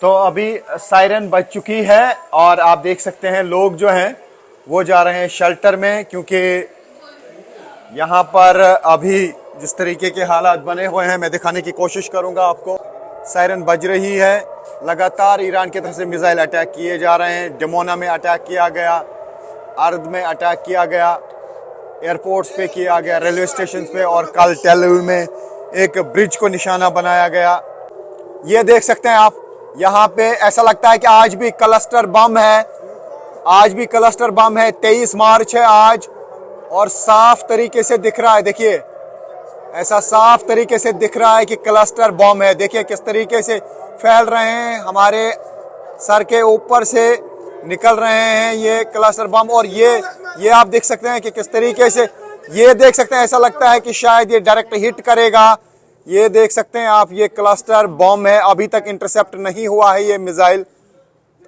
तो अभी सायरन बज चुकी है और आप देख सकते हैं लोग जो हैं वो जा रहे हैं शेल्टर में, क्योंकि यहाँ पर अभी जिस तरीके के हालात बने हुए हैं मैं दिखाने की कोशिश करूँगा आपको। सायरन बज रही है, लगातार ईरान की तरफ से मिसाइल अटैक किए जा रहे हैं। डिमोना में अटैक किया गया, अर्द में अटैक किया गया, एयरपोर्ट्स पे किया गया, रेलवे स्टेशन पे, और कल टेल अवीव में एक ब्रिज को निशाना बनाया गया। ये देख सकते हैं आप, यहाँ पे ऐसा लगता है कि आज भी क्लस्टर बम है, आज भी क्लस्टर बम है। 23 मार्च है आज और साफ तरीके से दिख रहा है, देखिए ऐसा साफ तरीके से दिख रहा है कि क्लस्टर बम है। देखिए किस तरीके से फैल रहे हैं, हमारे सर के ऊपर से निकल रहे हैं ये क्लस्टर बम। और ये आप देख सकते हैं कि किस तरीके से, ये देख सकते हैं ऐसा लगता है कि शायद ये डायरेक्ट हिट करेगा। ये देख सकते हैं आप, ये क्लस्टर बम है, अभी तक इंटरसेप्ट नहीं हुआ है ये मिसाइल।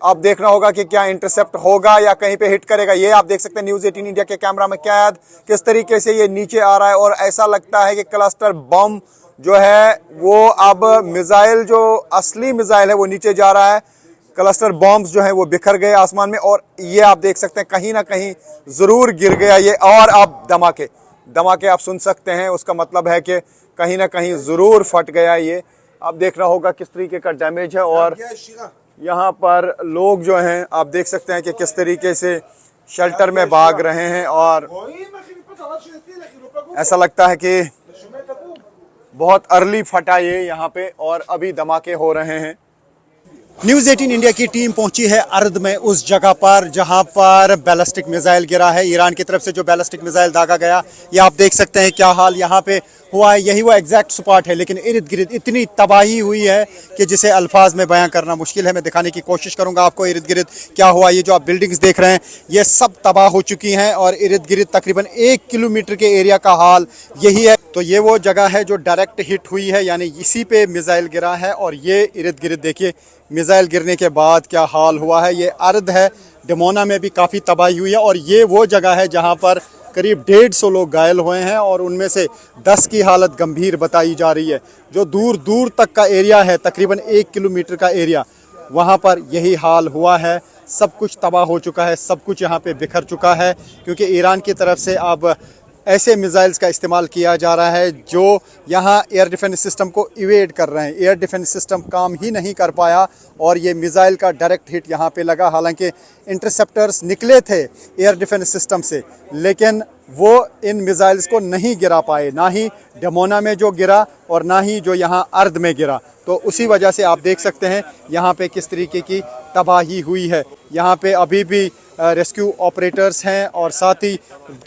अब देखना होगा कि क्या इंटरसेप्ट होगा या कहीं पे हिट करेगा। ये आप देख सकते हैं न्यूज़ 18 इंडिया के कैमरा में कैद किस तरीके से ये नीचे आ रहा है, और ऐसा लगता है कि क्लस्टर बम जो है वो अब मिसाइल, जो असली मिसाइल है वो नीचे जा रहा है। क्लस्टर बॉम्ब्स जो है वो बिखर गए आसमान में, और ये आप देख सकते हैं कहीं ना कहीं जरूर गिर गया ये। और अब धमाके आप सुन सकते हैं, उसका मतलब है कि कहीं ना कहीं जरूर फट गया ये। अब देखना होगा किस तरीके का डैमेज है। और यहाँ पर लोग जो हैं आप देख सकते हैं कि किस तरीके से शेल्टर में भाग रहे हैं, और ऐसा लगता है कि बहुत अर्ली फटा ये यहाँ पे, और अभी धमाके हो रहे हैं। न्यूज़ 18 इंडिया की टीम पहुंची है अर्द में, उस जगह पर जहां पर बैलिस्टिक मिसाइल गिरा है। ईरान की तरफ से जो बैलिस्टिक मिसाइल दागा गया, ये आप देख सकते हैं क्या हाल यहाँ पे हुआ है। यही वो एग्जैक्ट स्पॉट है, लेकिन इर्द गिर्द इतनी तबाही हुई है कि जिसे अल्फाज में बयां करना मुश्किल है। मैं दिखाने की कोशिश करूंगा आपको इर्द गिर्द क्या हुआ। ये जो आप बिल्डिंग्स देख रहे हैं ये सब तबाह हो चुकी हैं, और इर्द गिर्द तकरीबन 1 किलोमीटर के एरिया का हाल यही है। तो ये वो जगह है जो डायरेक्ट हिट हुई है, यानी इसी पे मिसाइल गिरा है। और ये इर्द गिर्द देखिए मिसाइल गिरने के बाद क्या हाल हुआ है। ये अर्द है, डिमोना में भी काफ़ी तबाही हुई है, और ये वो जगह है जहाँ पर करीब 150 लोग घायल हुए हैं, और उनमें से 10 की हालत गंभीर बताई जा रही है। जो दूर दूर तक का एरिया है, तकरीबन 1 किलोमीटर का एरिया, वहाँ पर यही हाल हुआ है। सब कुछ तबाह हो चुका है, सब कुछ यहाँ पे बिखर चुका है, क्योंकि ईरान की तरफ से अब ऐसे मिसाइल्स का इस्तेमाल किया जा रहा है जो यहाँ एयर डिफेंस सिस्टम को इवेड कर रहे हैं। एयर डिफेंस सिस्टम काम ही नहीं कर पाया, और ये मिसाइल का डायरेक्ट हिट यहाँ पे लगा। हालांकि इंटरसेप्टर्स निकले थे एयर डिफेंस सिस्टम से, लेकिन वो इन मिसाइल्स को नहीं गिरा पाए, ना ही डिमोना में जो गिरा और ना ही जो यहाँ अर्द में गिरा। तो उसी वजह से आप देख सकते हैं यहाँ पे किस तरीके की तबाही हुई है। यहाँ पे अभी भी रेस्क्यू ऑपरेटर्स हैं, और साथ ही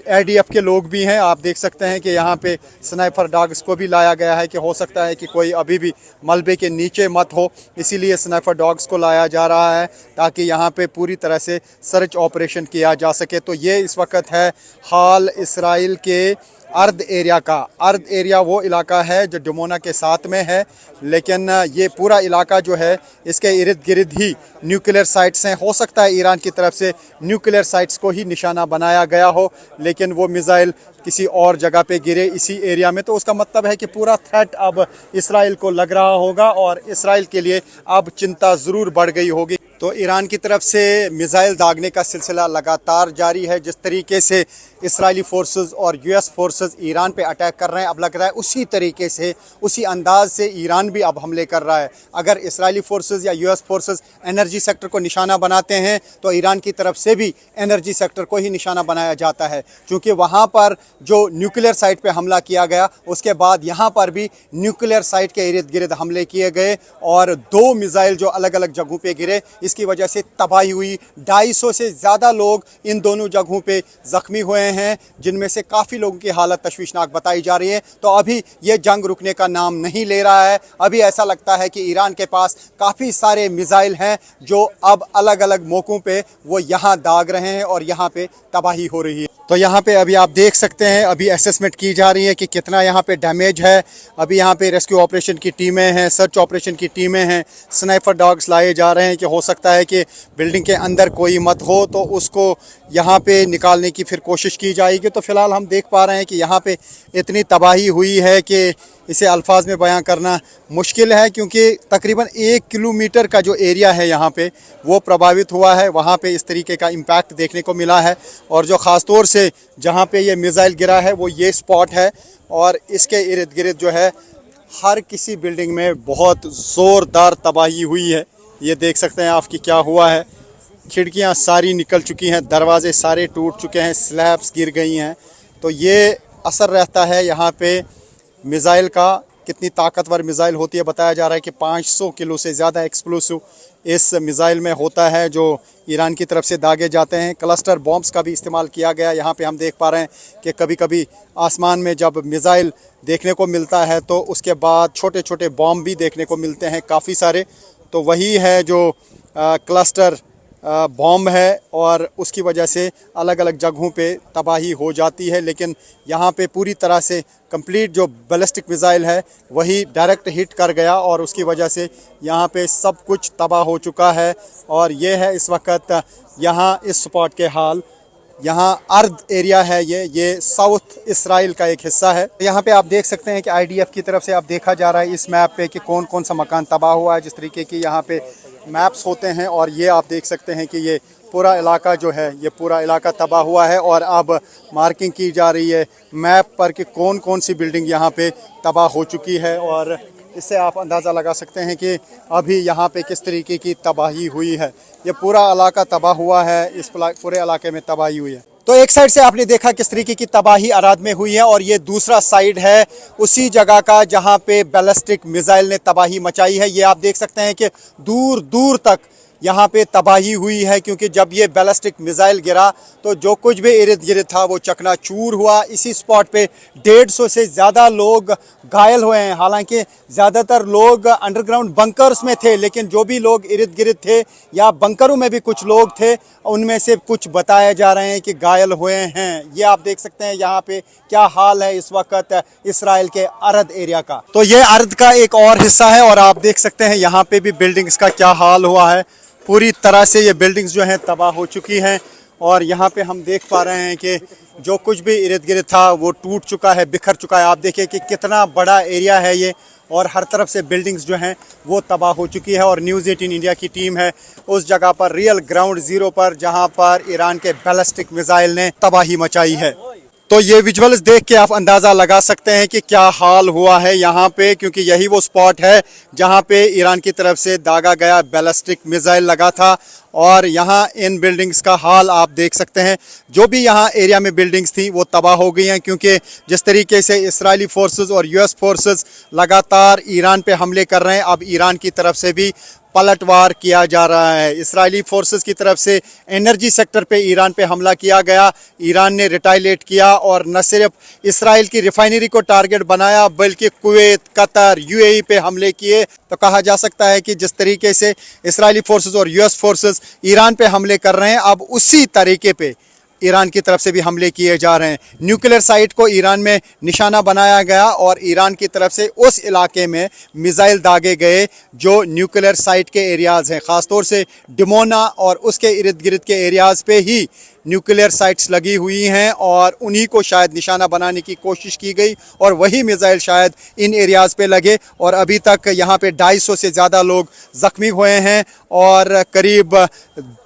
ADF के लोग भी हैं। आप देख सकते हैं कि यहाँ पे स्नाइपर डॉग्स को भी लाया गया है, कि हो सकता है कि कोई अभी भी मलबे के नीचे मत हो, इसीलिए स्नाइपर डॉग्स को लाया जा रहा है ताकि यहाँ पे पूरी तरह से सर्च ऑपरेशन किया जा सके। तो ये इस वक्त है हाल इसराइल के अर्द एरिया का। अर्द एरिया वो इलाका है जो डिमोना के साथ में है, लेकिन ये पूरा इलाका जो है इसके इर्द गिर्द ही न्यूक्लियर साइट्स हैं। हो सकता है ईरान की तरफ से न्यूक्लियर साइट्स को ही निशाना बनाया गया हो, लेकिन वो मिसाइल किसी और जगह पे गिरे इसी एरिया में। तो उसका मतलब है कि पूरा थ्रेट अब इसराइल को लग रहा होगा, और इसराइल के लिए अब चिंता ज़रूर बढ़ गई होगी। तो ईरान की तरफ से मिसाइल दागने का सिलसिला लगातार जारी है। जिस तरीके से इसराइली फोर्सेस और US फोर्सेस ईरान पे अटैक कर रहे हैं, अब लग रहा है उसी तरीके से, उसी अंदाज से ईरान भी अब हमले कर रहा है। अगर इसराइली फोर्सेस या US फोर्सेस एनर्जी सेक्टर को निशाना बनाते हैं, तो ईरान की तरफ से भी एनर्जी सेक्टर को ही निशाना बनाया जाता है, क्योंकि वहाँ पर जो न्यूक्लियर साइट पे हमला किया गया, उसके बाद यहाँ पर भी न्यूक्लियर साइट के इर्द गिर्द हमले किए गए, और 2 मिसाइल जो अलग अलग जगहों पे गिरे, इसकी वजह से तबाही हुई। 250 से ज़्यादा लोग इन दोनों जगहों पे ज़ख्मी हुए हैं, जिनमें से काफ़ी लोगों की हालत तशवीशनाक बताई जा रही है। तो अभी ये जंग रुकने का नाम नहीं ले रहा है। अभी ऐसा लगता है कि ईरान के पास काफ़ी सारे मिसाइल हैं जो अब अलग अलग मौक़ों पे वो यहाँ दाग रहे हैं, और यहाँ पे तबाही हो रही है। तो यहाँ पे अभी आप देख सकते हैं, अभी असेसमेंट की जा रही है कि कितना यहाँ पे डैमेज है। अभी यहाँ पे रेस्क्यू ऑपरेशन की टीमें हैं, सर्च ऑपरेशन की टीमें हैं, स्नाइपर डॉग्स लाए जा रहे हैं कि हो सकता है कि बिल्डिंग के अंदर कोई मत हो तो उसको यहाँ पे निकालने की फिर कोशिश की जाएगी। तो फिलहाल हम देख पा रहे हैं कि यहाँ पे इतनी तबाही हुई है कि इसे अल्फाज में बयां करना मुश्किल है, क्योंकि तकरीबन 1 किलोमीटर का जो एरिया है यहाँ पे वो प्रभावित हुआ है। वहाँ पे इस तरीके का इम्पैक्ट देखने को मिला है, और जो ख़ास तौर से जहाँ पे ये मिसाइल गिरा है वो ये स्पॉट है, और इसके इर्द गिर्द जो है हर किसी बिल्डिंग में बहुत ज़ोरदार तबाही हुई है। ये देख सकते हैं आपकी क्या हुआ है, खिड़कियाँ सारी निकल चुकी हैं, दरवाजे सारे टूट चुके हैं, स्लैब्स गिर गई हैं। तो ये असर रहता है यहाँ पे मिसाइल का, कितनी ताकतवर मिसाइल होती है। बताया जा रहा है कि 500 किलो से ज़्यादा एक्सप्लोसिव इस मिसाइल में होता है जो ईरान की तरफ से दागे जाते हैं। क्लस्टर बॉम्ब्स का भी इस्तेमाल किया गया। यहाँ पे हम देख पा रहे हैं कि कभी कभी आसमान में जब मिसाइल देखने को मिलता है तो उसके बाद छोटे छोटे बॉम्ब भी देखने को मिलते हैं काफ़ी सारे। तो वही है जो क्लस्टर बॉम्ब है, और उसकी वजह से अलग अलग जगहों पे तबाही हो जाती है। लेकिन यहाँ पे पूरी तरह से कंप्लीट जो बैलिस्टिक मिसाइल है वही डायरेक्ट हिट कर गया, और उसकी वजह से यहाँ पे सब कुछ तबाह हो चुका है। और ये है इस वक्त यहाँ इस स्पॉट के हाल। यहाँ अर्द एरिया है, ये साउथ इसराइल का एक हिस्सा है। यहाँ पे आप देख सकते हैं कि IDF की तरफ से आप देखा जा रहा है इस मैप पे कि कौन कौन सा मकान तबाह हुआ है। जिस तरीके की यहाँ पे मैप्स होते हैं, और ये आप देख सकते हैं कि ये पूरा इलाका जो है, ये पूरा इलाका तबाह हुआ है। और अब मार्किंग की जा रही है मैप पर कि कौन कौन सी बिल्डिंग यहाँ पे तबाह हो चुकी है, और इससे आप अंदाज़ा लगा सकते हैं कि अभी यहाँ पे किस तरीके की तबाही हुई है। ये पूरा इलाका तबाह हुआ है, इस पूरे इलाके में तबाही हुई है। तो एक साइड से आपने देखा किस तरीके की तबाही अराद में हुई है, और ये दूसरा साइड है उसी जगह का जहाँ पे बैलिस्टिक मिसाइल ने तबाही मचाई है। ये आप देख सकते हैं कि दूर दूर तक यहाँ पे तबाही हुई है, क्योंकि जब ये बैलिस्टिक मिसाइल गिरा तो जो कुछ भी इर्द गिर्द था वो चकनाचूर हुआ। इसी स्पॉट पे 150 से ज़्यादा लोग घायल हुए हैं। हालांकि ज़्यादातर लोग अंडरग्राउंड बंकर्स में थे, लेकिन जो भी लोग इर्द गिर्द थे या बंकरों में भी कुछ लोग थे, उनमें से कुछ बताए जा रहे हैं कि घायल हुए हैं। ये आप देख सकते हैं यहाँ पे क्या हाल है इस वक्त इसराइल के अर्द एरिया का। तो ये अर्द का एक और हिस्सा है, और आप देख सकते हैं यहाँ पे भी बिल्डिंग्स का क्या हाल हुआ है। पूरी तरह से ये बिल्डिंग्स जो हैं तबाह हो चुकी हैं, और यहाँ पे हम देख पा रहे हैं कि जो कुछ भी इर्द गिर्द था वो टूट चुका है, बिखर चुका है। आप देखिए कि कितना बड़ा एरिया है ये, और हर तरफ से बिल्डिंग्स जो हैं वो तबाह हो चुकी है। और न्यूज़ 18 इंडिया की टीम है उस जगह पर, रियल ग्राउंड ज़ीरो पर, जहाँ पर ईरान के बैलिस्टिक मिसाइल ने तबाही मचाई है। तो ये विजुअल्स देख के आप अंदाज़ा लगा सकते हैं कि क्या हाल हुआ है यहाँ पे, क्योंकि यही वो स्पॉट है जहाँ पे ईरान की तरफ से दागा गया बैलिस्टिक मिसाइल लगा था। और यहाँ इन बिल्डिंग्स का हाल आप देख सकते हैं। जो भी यहाँ एरिया में बिल्डिंग्स थी वो तबाह हो गई हैं, क्योंकि जिस तरीके से इजरायली फोर्सेस और US फोर्सेस लगातार ईरान पे हमले कर रहे हैं, अब ईरान की तरफ से भी पलटवार किया जा रहा है। इजरायली फोर्सेस की तरफ से एनर्जी सेक्टर पे ईरान पे हमला किया गया, ईरान ने रिटाइलेट किया, और न सिर्फ इसराइल की रिफाइनरी को टारगेट बनाया बल्कि कुवैत, कतर, UAE पे हमले किए। तो कहा जा सकता है कि जिस तरीके से इजरायली फोर्सेस और US फोर्सेस ईरान पे हमले कर रहे हैं, अब उसी तरीके पे ईरान की तरफ से भी हमले किए जा रहे हैं। न्यूक्लियर साइट को ईरान में निशाना बनाया गया, और ईरान की तरफ से उस इलाके में मिसाइल दागे गए जो न्यूक्लियर साइट के एरियाज़ हैं। ख़ासतौर से डिमोना और उसके इर्द गिर्द के एरियाज़ पे ही न्यूक्लियर साइट्स लगी हुई हैं, और उन्हीं को शायद निशाना बनाने की कोशिश की गई, और वही मिसाइल शायद इन एरियाज़ पे लगे। और अभी तक यहाँ पे 250 से ज़्यादा लोग ज़ख्मी हुए हैं, और करीब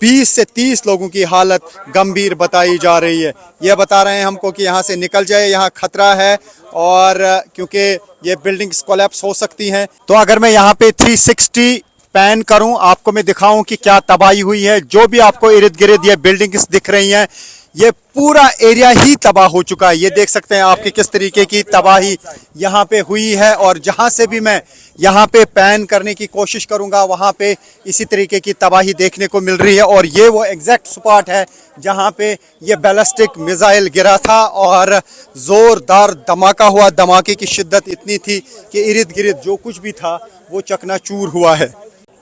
20 से 30 लोगों की हालत गंभीर बताई जा रही है। ये बता रहे हैं हमको कि यहाँ से निकल जाए, यहाँ खतरा है, और क्योंकि ये बिल्डिंग्स कोलैप्स हो सकती हैं। तो अगर मैं यहाँ पे 360 पैन करूं, आपको मैं दिखाऊं कि क्या तबाही हुई है। जो भी आपको इर्द गिर्द ये बिल्डिंग्स दिख रही हैं, ये पूरा एरिया ही तबाह हो चुका है। ये देख सकते हैं आपकी किस तरीके की तबाही यहाँ पे हुई है, और जहाँ से भी मैं यहाँ पे पैन करने की कोशिश करूँगा वहाँ पे इसी तरीके की तबाही देखने को मिल रही है। और ये वो एग्जैक्ट स्पॉट है जहाँ पे ये बैलिस्टिक मिसाइल गिरा था, और ज़ोरदार धमाका हुआ। धमाके की शिद्दत इतनी थी कि इर्द गिर्द जो कुछ भी था वो चकनाचूर हुआ है।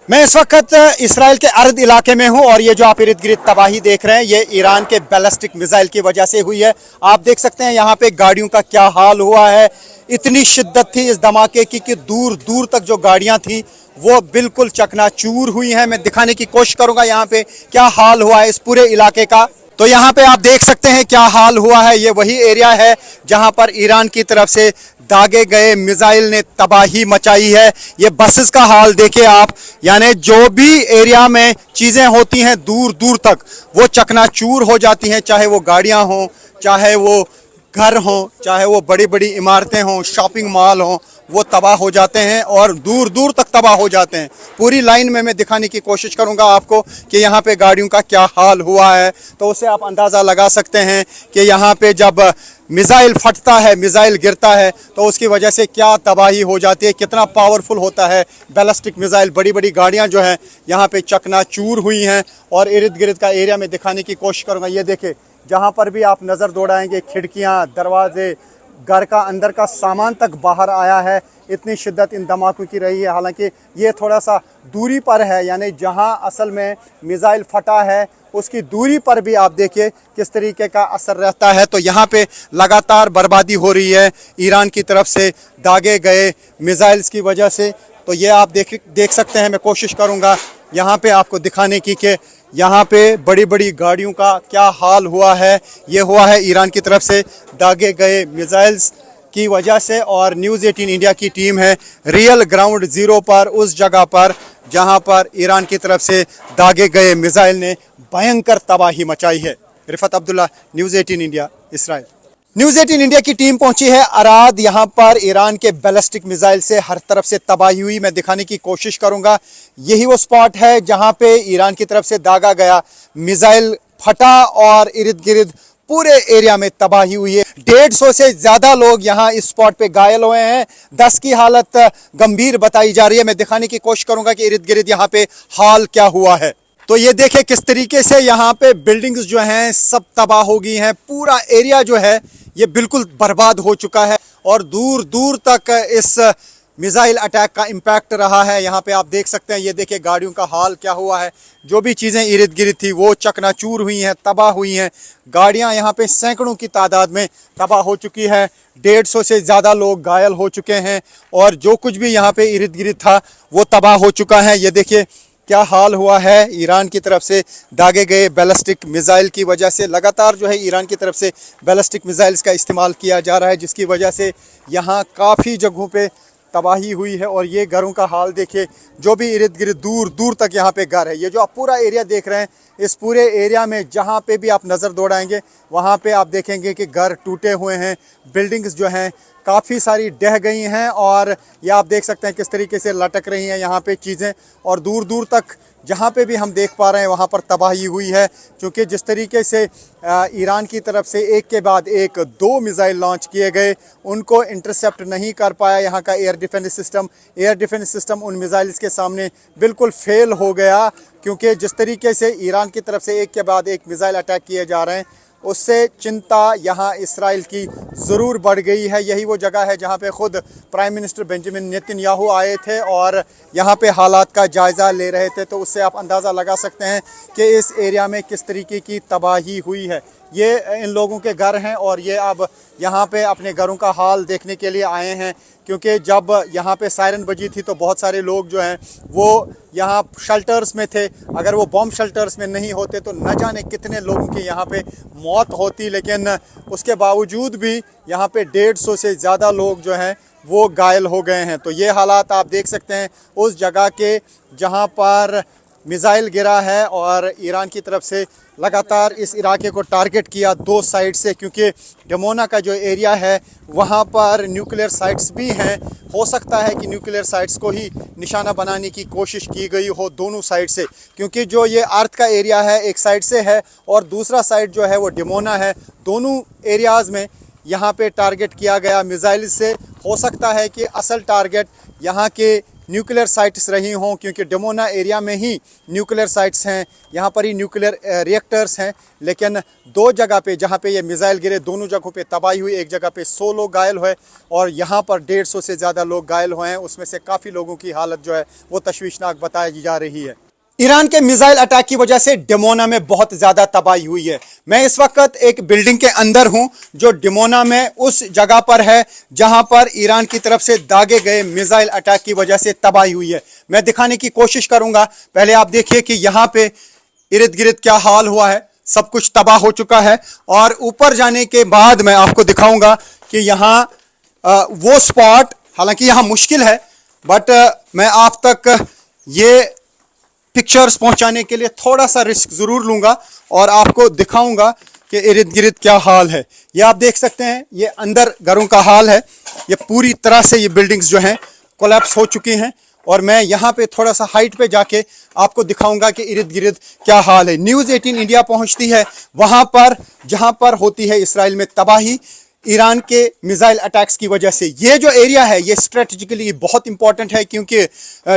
मैं इस वक्त इसराइल के अर्द इलाके में हूं और ये जो आप इर्द गिर्द तबाही देख रहे हैं ये ईरान के बैलिस्टिक मिसाइल की वजह से हुई है। आप देख सकते हैं यहाँ पे गाड़ियों का क्या हाल हुआ है। इतनी शिद्दत थी इस धमाके की कि दूर दूर तक जो गाड़ियां थी वो बिल्कुल चकनाचूर हुई हैं। मैं दिखाने की कोशिश करूंगा यहाँ पे क्या हाल हुआ है इस पूरे इलाके का। तो यहाँ पे आप देख सकते हैं क्या हाल हुआ है। ये वही एरिया है जहाँ पर ईरान की तरफ से दागे गए मिसाइल ने तबाही मचाई है। ये बसेस का हाल देखिए आप, यानी जो भी एरिया में चीज़ें होती हैं दूर दूर तक वो चकनाचूर हो जाती हैं, चाहे वो गाड़ियाँ हों, चाहे वो घर हों, चाहे वो बड़ी बड़ी इमारतें हों, शॉपिंग मॉल हों, वो तबाह हो जाते हैं और दूर दूर तक तबाह हो जाते हैं। पूरी लाइन में मैं दिखाने की कोशिश करूंगा आपको कि यहाँ पे गाड़ियों का क्या हाल हुआ है, तो उससे आप अंदाज़ा लगा सकते हैं कि यहाँ पे जब मिसाइल फटता है, मिसाइल गिरता है तो उसकी वजह से क्या तबाही हो जाती है, कितना पावरफुल होता है बैलिस्टिक मिसाइल। बड़ी बड़ी गाड़ियाँ जो हैं यहाँ पे चकनाचूर हुई हैं और इर्द गिर्द का एरिया में दिखाने की कोशिश करूँगा। ये देखें, जहाँ पर भी आप नज़र दौड़ाएंगे खिड़कियाँ, दरवाजे, घर का अंदर का सामान तक बाहर आया है। इतनी शिद्दत इन धमाकों की रही है। हालांकि ये थोड़ा सा दूरी पर है, यानी जहां असल में मिसाइल फटा है उसकी दूरी पर भी आप देखिए किस तरीके का असर रहता है। तो यहाँ पे लगातार बर्बादी हो रही है ईरान की तरफ से दागे गए मिसाइल्स की वजह से। तो ये आप देख सकते हैं। मैं कोशिश करूँगा यहाँ पे आपको दिखाने की कि यहाँ पे बड़ी बड़ी गाड़ियों का क्या हाल हुआ है। ये हुआ है ईरान की तरफ से दागे गए मिसाइल्स की वजह से। और न्यूज़ 18 इंडिया की टीम है रियल ग्राउंड ज़ीरो पर, उस जगह पर जहाँ पर ईरान की तरफ से दागे गए मिसाइल ने भयंकर तबाही मचाई है। Rifat Abdullah, news 18 India, Israel. News 18 India की टीम पहुंची है अराद। यहाँ पर ईरान के बैलिस्टिक मिसाइल से हर तरफ से तबाही हुई। मैं दिखाने की कोशिश करूंगा। यही वो स्पॉट है जहाँ पे ईरान की तरफ से दागा गया मिसाइल फटा और इर्द गिर्द पूरे एरिया में तबाही हुई है। 150 से ज्यादा लोग यहाँ इस स्पॉट पे घायल हुए हैं। 10 की हालत गंभीर बताई जा रही है। मैं दिखाने की कोशिश करूंगा कि इर्द गिर्द यहाँ पे हाल क्या हुआ है। तो ये देखें किस तरीके से यहाँ पे बिल्डिंग्स जो हैं सब तबाह हो गई हैं। पूरा एरिया जो है ये बिल्कुल बर्बाद हो चुका है और दूर दूर तक इस मिसाइल अटैक का इम्पैक्ट रहा है। यहाँ पे आप देख सकते हैं। ये देखिए गाड़ियों का हाल क्या हुआ है। जो भी चीज़ें इर्द गिर्द थी वो चकनाचूर हुई हैं, तबाह हुई हैं। गाड़ियाँ यहाँ पे सैकड़ों की तादाद में तबाह हो चुकी है। 150 से ज़्यादा लोग घायल हो चुके हैं और जो कुछ भी यहाँ पे इर्द गिर्द था वो तबाह हो चुका है। ये देखिए क्या हाल हुआ है ईरान की तरफ से दागे गए बैलिस्टिक मिसाइल की वजह से। लगातार जो है ईरान की तरफ से बैलिस्टिक मिसाइल्स का इस्तेमाल किया जा रहा है, जिसकी वजह से यहाँ काफ़ी जगहों पे तबाही हुई है। और ये घरों का हाल देखिए, जो भी इर्द गिर्द दूर दूर तक यहाँ पे घर है। ये जो आप पूरा एरिया देख रहे हैं, इस पूरे एरिया में जहाँ पे भी आप नज़र दौड़ाएंगे वहाँ पे आप देखेंगे कि घर टूटे हुए हैं, बिल्डिंग्स जो हैं काफ़ी सारी ढह गई हैं। और ये आप देख सकते हैं किस तरीके से लटक रही हैं यहाँ पे चीज़ें। और दूर दूर तक जहाँ पे भी हम देख पा रहे हैं वहाँ पर तबाही हुई है, क्योंकि जिस तरीके से ईरान की तरफ से एक के बाद एक 2 मिसाइल लॉन्च किए गए, उनको इंटरसेप्ट नहीं कर पाया यहाँ का air defence system. Air defence system उन मिसाइल्स के सामने बिल्कुल फेल हो गया, क्योंकि जिस तरीके से ईरान की तरफ से एक के बाद एक मिसाइल अटैक किए जा रहे हैं उससे चिंता यहाँ इसराइल की ज़रूर बढ़ गई है। यही वो जगह है जहाँ पे ख़ुद प्राइम मिनिस्टर बेंजामिन नेतन्याहू आए थे और यहाँ पे हालात का जायज़ा ले रहे थे। तो उससे आप अंदाज़ा लगा सकते हैं कि इस एरिया में किस तरीके की तबाही हुई है। ये इन लोगों के घर हैं और ये अब यहाँ पे अपने घरों का हाल देखने के लिए आए हैं, क्योंकि जब यहाँ पे सायरन बजी थी तो बहुत सारे लोग जो हैं वो यहाँ शेल्टर्स में थे। अगर वो बॉम्ब शेल्टर्स में नहीं होते तो न जाने कितने लोगों की यहाँ पे मौत होती। लेकिन उसके बावजूद भी यहाँ पे 150 से ज़्यादा लोग जो हैं वो घायल हो गए हैं। तो ये हालात आप देख सकते हैं उस जगह के जहाँ पर मिसाइल गिरा है और ईरान की तरफ से लगातार इस इलाके को टारगेट किया 2 साइड से, क्योंकि डमोना का जो एरिया है वहाँ पर न्यूक्लियर साइट्स भी हैं। हो सकता है कि न्यूक्लियर साइट्स को ही निशाना बनाने की कोशिश की गई हो दोनों साइड से, क्योंकि जो ये अर्थ का एरिया है एक साइड से है और दूसरा साइड जो है वो डमोना है। दोनों एरियाज़ में यहाँ पे टारगेट किया गया मिसाइल से। हो सकता है कि असल टारगेट यहाँ के न्यूक्लियर साइट्स रही हों, क्योंकि डिमोना एरिया में ही न्यूक्लियर साइट्स हैं, यहाँ पर ही न्यूक्लियर रिएक्टर्स हैं। लेकिन दो जगह पे जहाँ पे ये मिसाइल गिरे, दोनों जगहों पे तबाही हुई। एक जगह पे 100 लोग घायल हुए और यहाँ पर 150 से ज़्यादा लोग घायल हुए हैं। उसमें से काफ़ी लोगों की हालत जो है वो तशवीशनाक बताई जा रही है। ईरान के मिसाइल अटैक की वजह से डिमोना में बहुत ज़्यादा तबाही हुई है। मैं इस वक्त एक बिल्डिंग के अंदर हूं जो डिमोना में उस जगह पर है जहां पर ईरान की तरफ से दागे गए मिसाइल अटैक की वजह से तबाही हुई है। मैं दिखाने की कोशिश करूंगा। पहले आप देखिए कि यहाँ पे इर्द गिर्द क्या हाल हुआ है। सब कुछ तबाह हो चुका है और ऊपर जाने के बाद मैं आपको दिखाऊंगा कि यहाँ वो स्पॉट, हालांकि यहाँ मुश्किल है, बट मैं आप तक ये पिक्चर्स पहुंचाने के लिए थोड़ा सा रिस्क जरूर लूंगा और आपको दिखाऊंगा कि इर्द गिर्द क्या हाल है। ये आप देख सकते हैं, ये अंदर घरों का हाल है। ये पूरी तरह से ये बिल्डिंग्स जो हैं कोलैप्स हो चुकी हैं और मैं यहाँ पे थोड़ा सा हाइट पे जाके आपको दिखाऊंगा कि इर्द गिर्द क्या हाल है। न्यूज़ 18 इंडिया पहुंचती है वहां पर जहां पर होती है इसराइल में तबाही ईरान के मिसाइल अटैक्स की वजह से। ये जो एरिया है ये स्ट्रेटेजिकली बहुत इंपॉर्टेंट है, क्योंकि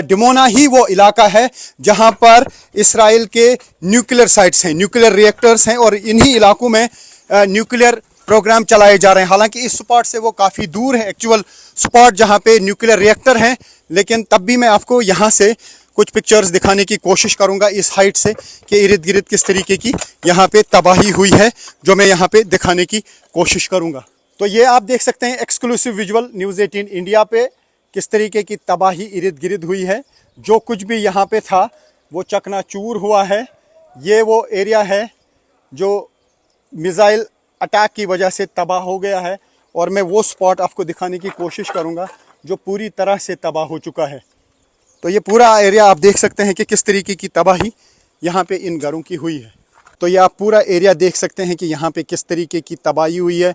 डिमोना ही वो इलाका है जहां पर इसराइल के न्यूक्लियर साइट्स हैं, न्यूक्लियर रिएक्टर्स हैं और इन्हीं इलाकों में न्यूक्लियर प्रोग्राम चलाए जा रहे हैं। हालांकि इस स्पॉट से वो काफ़ी दूर है एक्चुअल स्पॉट जहां पे न्यूक्लियर रिएक्टर हैं, लेकिन तब भी मैं आपको यहाँ से कुछ पिक्चर्स दिखाने की कोशिश करूंगा इस हाइट से कि इर्द गिर्द किस तरीके की यहाँ पे तबाही हुई है, जो मैं यहाँ पे दिखाने की कोशिश करूंगा। तो ये आप देख सकते हैं एक्सक्लूसिव विजुअल न्यूज़ 18 इंडिया पे किस तरीके की तबाही इर्द गिर्द हुई है। जो कुछ भी यहाँ पे था वो चकनाचूर हुआ है। ये वो एरिया है जो मिसाइल अटैक की वजह से तबाह हो गया है और मैं वो स्पॉट आपको दिखाने की कोशिश करूँगा जो पूरी तरह से तबाह हो चुका है। तो ये पूरा एरिया आप देख सकते हैं कि किस तरीके की तबाही यहाँ पे इन घरों की हुई है। तो ये आप पूरा एरिया देख सकते हैं कि यहाँ पे किस तरीके की तबाही हुई है।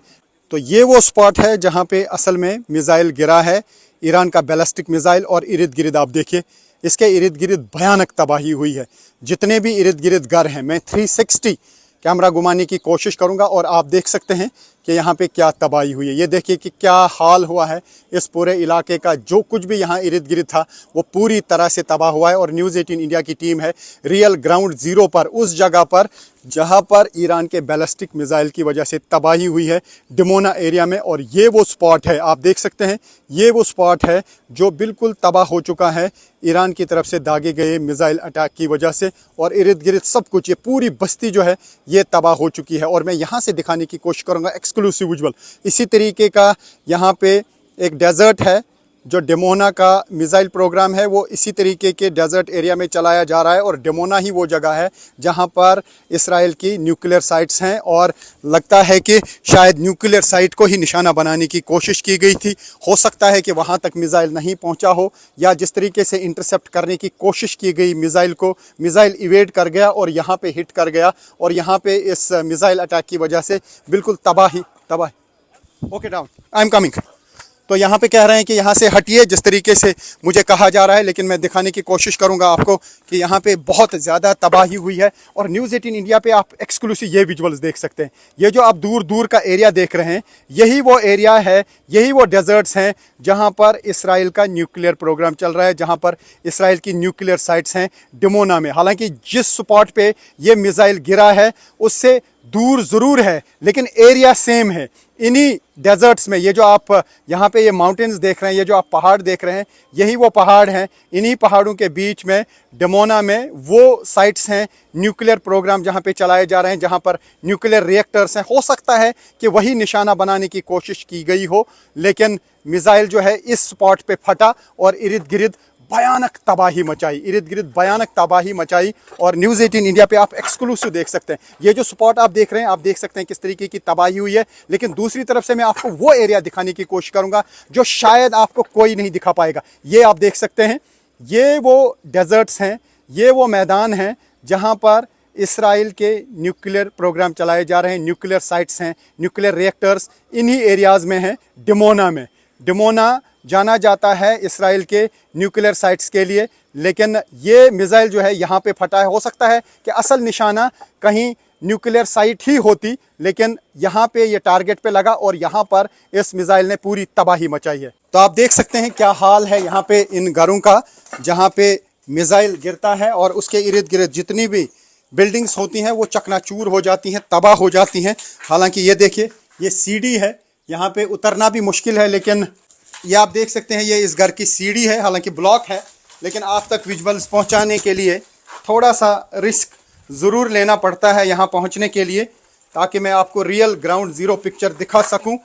तो ये वो स्पॉट है जहाँ पे असल में मिसाइल गिरा है, ईरान का बैलिस्टिक मिसाइल, और इर्द गिर्द आप देखिए इसके इर्द गिर्द भयानक तबाही हुई है। जितने भी इर्द गिर्द घर हैं, मैं 360 कैमरा घुमाने की कोशिश करूंगा और आप देख सकते हैं कि यहाँ पे क्या तबाही हुई है। ये देखिए कि क्या हाल हुआ है इस पूरे इलाके का। जो कुछ भी यहाँ इर्द गिर्द था वो पूरी तरह से तबाह हुआ है और न्यूज़ 18 इंडिया की टीम है रियल ग्राउंड ज़ीरो पर, उस जगह पर जहाँ पर ईरान के बैलिस्टिक मिसाइल की वजह से तबाही हुई है डिमोना एरिया में। और ये वो स्पॉट है, आप देख सकते हैं, ये वो स्पॉट है जो बिल्कुल तबाह हो चुका है ईरान की तरफ से दागे गए मिसाइल अटैक की वजह से। और इर्द गिर्द सब कुछ, ये पूरी बस्ती जो है ये तबाह हो चुकी है। और मैं यहाँ से दिखाने की कोशिश करूँगा एक्सक्लूसिव विजुअल। इसी तरीके का यहाँ पे एक डेजर्ट है, जो डिमोना का मिसाइल प्रोग्राम है वो इसी तरीके के डेजर्ट एरिया में चलाया जा रहा है। और डिमोना ही वो जगह है जहाँ पर इसराइल की न्यूक्लियर साइट्स हैं और लगता है कि शायद न्यूक्लियर साइट को ही निशाना बनाने की कोशिश की गई थी। हो सकता है कि वहाँ तक मिसाइल नहीं पहुँचा हो, या जिस तरीके से इंटरसेप्ट करने की कोशिश की गई मिसाइल को, मिसाइल इवेड कर गया और यहाँ पे हिट कर गया और यहाँ पे इस मिसाइल अटैक की वजह से बिल्कुल तबाही। Okay down, I am coming. तो यहाँ पे कह रहे हैं कि यहाँ से हटिए, जिस तरीके से मुझे कहा जा रहा है, लेकिन मैं दिखाने की कोशिश करूँगा आपको कि यहाँ पे बहुत ज़्यादा तबाही हुई है। और न्यूज़ 18 इंडिया पे आप एक्सक्लूसिव ये विजुअल्स देख सकते हैं। ये जो आप दूर दूर का एरिया देख रहे हैं, यही वो एरिया है, यही वो डेजर्ट्स हैं जहाँ पर इसराइल का न्यूक्लियर प्रोग्राम चल रहा है, जहाँ पर इसराइल की न्यूक्लियर साइट्स हैं डिमोना में। हालांकि जिस स्पॉट पे ये मिसाइल गिरा है उससे दूर ज़रूर है, लेकिन एरिया सेम है। इन्हीं डेजर्ट्स में, ये जो आप यहाँ पे ये माउंटेन्स देख रहे हैं, ये जो आप पहाड़ देख रहे हैं, यही वो पहाड़ हैं। इन्हीं पहाड़ों के बीच में डिमोना में वो साइट्स हैं न्यूक्लियर प्रोग्राम जहाँ पे चलाए जा रहे हैं, जहाँ पर न्यूक्लियर रिएक्टर्स हैं। हो सकता है कि वही निशाना बनाने की कोशिश की गई हो, लेकिन मिसाइल जो है इस स्पॉट पे फटा और इर्द गिर्द भयानक तबाही मचाई, इर्द गिर्द भयानक तबाही मचाई। और न्यूज़ 18 इंडिया पे आप एक्सक्लूसिव देख सकते हैं। ये जो स्पॉट आप देख रहे हैं, आप देख सकते हैं किस तरीके की तबाही हुई है। लेकिन दूसरी तरफ से मैं आपको वो एरिया दिखाने की कोशिश करूंगा जो शायद आपको कोई नहीं दिखा पाएगा। ये आप देख सकते हैं, ये वो डेजर्ट्स हैं, ये वो मैदान हैं जहाँ पर इसराइल के न्यूक्लियर प्रोग्राम चलाए जा रहे हैं। न्यूक्लियर साइट्स हैं, न्यूक्लियर रिएक्टर्स इन्हीं एरियाज़ में हैं डिमोना में। डिमोना जाना जाता है इसराइल के न्यूक्लियर साइट्स के लिए, लेकिन ये मिसाइल जो है यहाँ पे फटा है। हो सकता है कि असल निशाना कहीं न्यूक्लियर साइट ही होती, लेकिन यहाँ पे ये टारगेट पे लगा और यहाँ पर इस मिसाइल ने पूरी तबाही मचाई है। तो आप देख सकते हैं क्या हाल है यहाँ पे इन घरों का, जहाँ पे मिसाइल गिरता है और उसके इर्द गिर्द जितनी भी बिल्डिंग्स होती हैं वो चकनाचूर हो जाती हैं, तबाह हो जाती हैं। हालांकि ये देखिए, ये सीढ़ी है, यहाँ पे उतरना भी मुश्किल है, लेकिन ये आप देख सकते हैं ये इस घर की सीढ़ी है। हालांकि ब्लॉक है, लेकिन आप तक विजुअल्स पहुँचाने के लिए थोड़ा सा रिस्क ज़रूर लेना पड़ता है यहाँ पहुँचने के लिए, ताकि मैं आपको रियल ग्राउंड ज़ीरो पिक्चर दिखा सकूँ,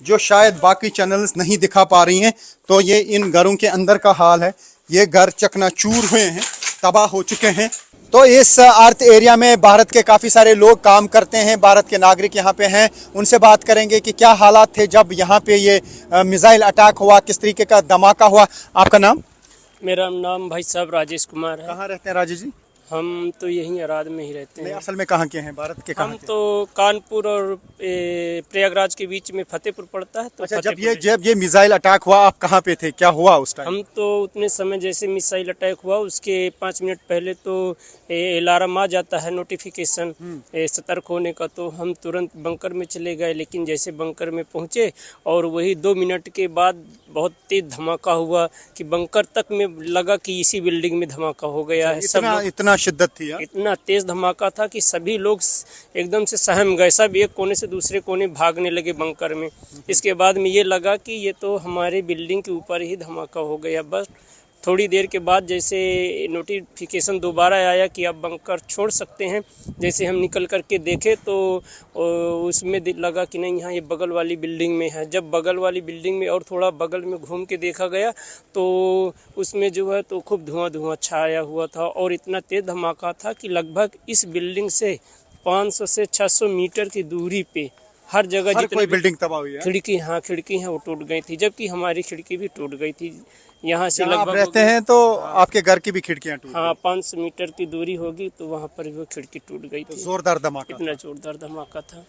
जो शायद बाकी चैनल्स नहीं दिखा पा रही हैं। तो ये इन घरों के अंदर का हाल है। ये घर चकनाचूर हुए हैं, तबाह हो चुके हैं। तो इस अर्थ एरिया में भारत के काफ़ी सारे लोग काम करते हैं, भारत के नागरिक यहाँ पे हैं। उनसे बात करेंगे कि क्या हालात थे जब यहाँ पे ये मिसाइल अटैक हुआ, किस तरीके का धमाका हुआ। आपका नाम? मेरा नाम भाई साहब राजेश कुमार है। कहाँ रहते हैं राजेश जी? हम तो यहीं अराद में ही रहते हैं। असल में कहाँ के हैं, भारत के कहाँ हम के? तो कानपुर और प्रयागराज के बीच में फतेहपुर पड़ता है। तो अच्छा, फतेहपुर जब ये मिसाइल अटैक हुआ आप कहाँ पे थे, क्या हुआ उस टाइम? हम तो उतने समय जैसे मिसाइल अटैक हुआ उसके 5 मिनट पहले तो अलार्म आ जाता है, नोटिफिकेशन सतर्क होने का, तो हम तुरंत बंकर में चले गए। लेकिन जैसे बंकर में पहुंचे और वही 2 मिनट के बाद बहुत तेज धमाका हुआ कि बंकर तक में लगा कि इसी बिल्डिंग में धमाका हो गया है। इतना शिद्दत थी? इतना तेज धमाका था कि सभी लोग एकदम से सहम गए, सब एक कोने से दूसरे कोने भागने लगे बंकर में। इसके बाद में ये लगा कि ये तो हमारे बिल्डिंग के ऊपर ही धमाका हो गया। बस थोड़ी देर के बाद जैसे नोटिफिकेशन दोबारा आया कि आप बंकर छोड़ सकते हैं, जैसे हम निकल करके देखे तो उसमें लगा कि नहीं, यहाँ ये बगल वाली बिल्डिंग में है। जब बगल वाली बिल्डिंग में और थोड़ा बगल में घूम के देखा गया तो उसमें जो है तो खूब धुआं छाया हुआ था और इतना तेज धमाका था कि लगभग इस बिल्डिंग से 500 से 600 मीटर की दूरी पे हर जगह जितनी बिल्डिंग तबाह हुई है। खिड़की है वो टूट गई थी, जबकि हमारी खिड़की भी टूट गई थी। यहाँ से लगभग लगभग रहते हैं तो आपके घर की भी खिड़कियां टूट गई? हाँ, 500 मीटर की दूरी होगी तो वहाँ पर वो खिड़की टूट गई थी। जोरदार धमाका, इतना जोरदार धमाका था।